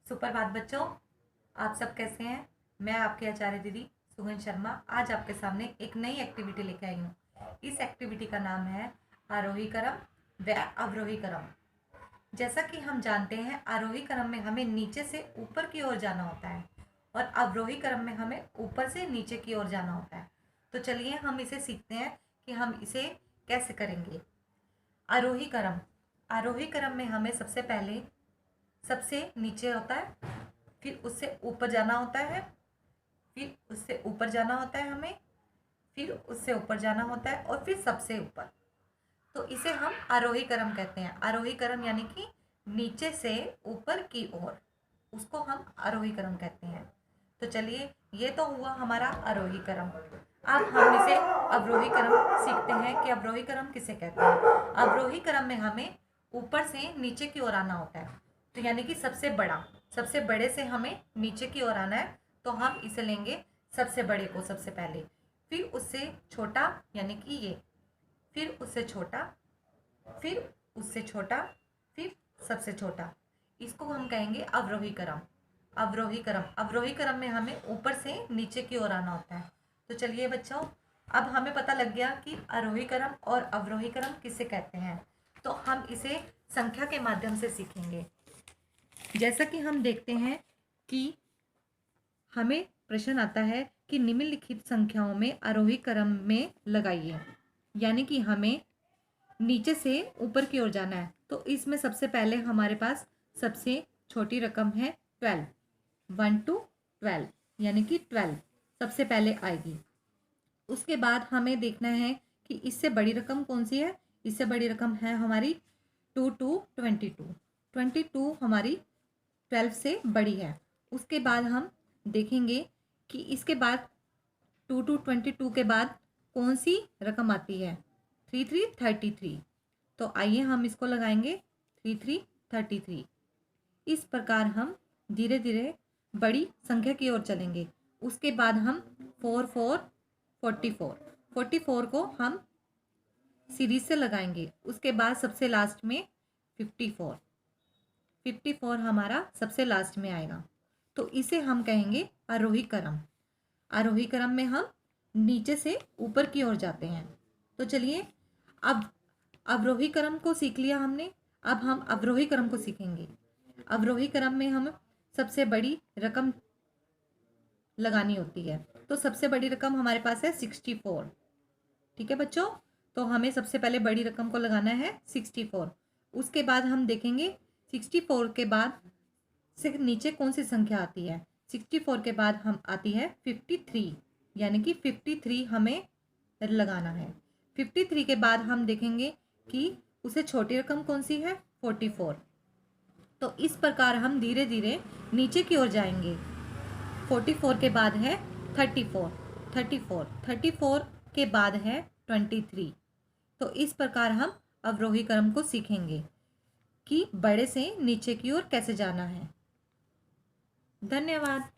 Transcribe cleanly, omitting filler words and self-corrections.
सुप्रभात बच्चों, आप सब कैसे हैं। मैं आपके आचार्य दीदी सुगन शर्मा आज आपके सामने एक नई एक्टिविटी लेकर आई हूँ। इस एक्टिविटी का नाम है आरोही क्रम व अवरोही क्रम। जैसा कि हम जानते हैं, आरोही क्रम में हमें नीचे से ऊपर की ओर जाना होता है और अवरोही क्रम में हमें ऊपर से नीचे की ओर जाना होता है। तो चलिए हम इसे सीखते हैं कि हम इसे कैसे करेंगे। आरोही क्रम में हमें सबसे पहले सबसे नीचे होता है, फिर उससे ऊपर जाना होता है, फिर उससे ऊपर जाना होता है हमें, फिर उससे ऊपर जाना होता है और फिर सबसे ऊपर। तो इसे हम आरोही क्रम कहते हैं। आरोही क्रम यानी कि नीचे से ऊपर की ओर, उसको हम आरोही क्रम कहते हैं। तो चलिए, ये तो हुआ हमारा आरोही क्रम। अब हम इसे अवरोही क्रम सीखते हैं कि अवरोही क्रम किसे कहते हैं। अवरोही क्रम में हमें ऊपर से नीचे की ओर आना होता है। तो यानी कि सबसे बड़े से हमें नीचे की ओर आना है, तो हम इसे लेंगे सबसे बड़े को सबसे पहले, फिर उससे छोटा यानी कि ये, फिर उससे छोटा, फिर उससे छोटा, फिर सबसे छोटा। इसको हम कहेंगे अवरोही क्रम। अवरोही क्रम में हमें ऊपर से नीचे की ओर आना होता है। तो चलिए बच्चों, अब हमें पता लग गया कि आरोही क्रम और अवरोही क्रम किसे कहते हैं। तो हम इसे संख्या के माध्यम से सीखेंगे। जैसा कि हम देखते हैं कि हमें प्रश्न आता है कि निम्नलिखित संख्याओं में आरोही क्रम में लगाइए, यानी कि हमें नीचे से ऊपर की ओर जाना है। तो इसमें सबसे पहले हमारे पास सबसे छोटी रकम है 12, 1 to 12 यानी कि 12 सबसे पहले आएगी। उसके बाद हमें देखना है कि इससे बड़ी रकम कौन सी है। इससे बड़ी रकम है हमारी 2 to 22। 22 हमारी 12 से बड़ी है। उसके बाद हम देखेंगे कि इसके बाद 2 to 22 के बाद कौन सी रकम आती है। 3 3 33। तो आइए हम इसको लगाएंगे 3 3 33। इस प्रकार हम धीरे धीरे बड़ी संख्या की ओर चलेंगे। उसके बाद हम 4 4 44 44 को हम सीरीज से लगाएंगे। उसके बाद सबसे लास्ट में 54 54 हमारा सबसे लास्ट में आएगा। तो इसे हम कहेंगे आरोही क्रम। आरोही क्रम में हम नीचे से ऊपर की ओर जाते हैं। तो चलिए, अब अवरोही क्रम को सीख लिया हमने, अब हम अवरोही क्रम को सीखेंगे। अवरोही क्रम में हम सबसे बड़ी रकम लगानी होती है। तो सबसे बड़ी रकम हमारे पास है 64। ठीक है बच्चों, तो हमें सबसे पहले बड़ी रकम को लगाना है 64। उसके बाद हम देखेंगे 64 के बाद से नीचे कौन सी संख्या आती है। 64 के बाद हम आती है 53, यानी कि 53 हमें लगाना है। 53 के बाद हम देखेंगे कि उसे छोटी रकम कौन सी है, 44। तो इस प्रकार हम धीरे धीरे नीचे की ओर जाएंगे। 44 के बाद है 34, 34 के बाद है 23। तो इस प्रकार हम अवरोही क्रम को सीखेंगे कि बड़े से नीचे की ओर कैसे जाना है। धन्यवाद।